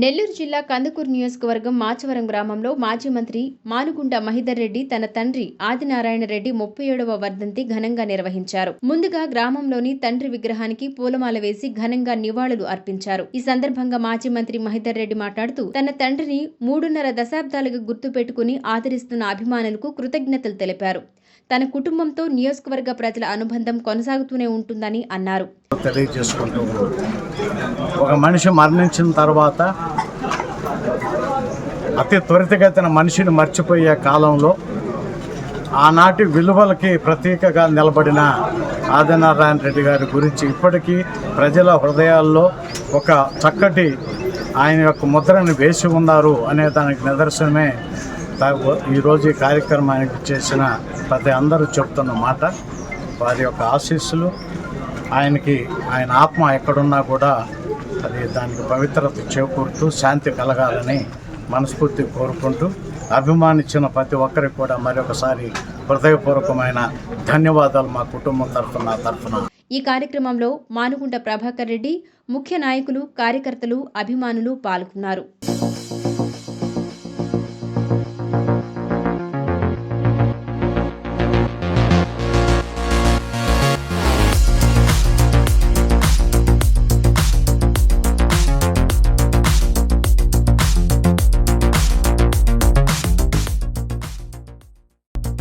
నెల్లూరు జిల్లా కందుకూరు నియోజకవర్గం మాచవరం గ్రామంలో మాజీ మంత్రి మానుగుంట మహిదర్ రెడ్డి తన తండ్రి ఆదినారాయణ రెడ్డి 37వ వర్ధంతి ఘనంగా నిర్వహించారు. ముందుగా గ్రామంలోని తండ్రి విగ్రహానికి పూలమాల వేసి ఘనంగా నివాళులు అర్పించారు. ఈ సందర్భంగా మాజీ మంత్రి మహిదర్ రెడ్డి మాట్లాడుతూ తన తండ్రిని 3.5 దశాబ్దాలుగా గుర్తు పెట్టుకుని ఆదరిస్తున్న అభిమానులకు కృతజ్ఞతలు తెలిపారు. తన కుటుంబంతో నియోజకవర్గ ప్రజల అనుబంధం కొనసాగుతూనే ఉంటుందని అన్నారు. ఒక మనిషి మరణించిన తర్వాత అతి త్వరితగతిన మనిషిని మర్చిపోయే కాలంలో ఆనాటి విలువలకి ప్రతీకగా నిలబడిన ఆదినారాయణ రెడ్డి గారి గురించి ఇప్పటికీ ప్రజల హృదయాల్లో ఒక చక్కటి ఆయన యొక్క ముద్రను వేసి ఉన్నారు అనే దానికి నిదర్శనమే ఈరోజు ఈ కార్యక్రమానికి చేసిన ప్రతి అందరూ చెప్తున్న మాట. వారి యొక్క ఆశీస్సులు ఆయనకి, ఆయన ఆత్మ ఎక్కడున్నా కూడా అది దానికి పవిత్రత చేకూరుతూ శాంతి కలగాలని మనస్ఫూర్తి కోరుకుంటూ అభిమానించిన ప్రతి ఒక్కరికి కూడా మరొకసారి హృదయపూర్వకమైన ధన్యవాదాలు మా కుటుంబం తరఫున. ఈ కార్యక్రమంలో మానుగుంట ప్రభాకర్ రెడ్డి, ముఖ్య నాయకులు, కార్యకర్తలు, అభిమానులు పాల్గొన్నారు.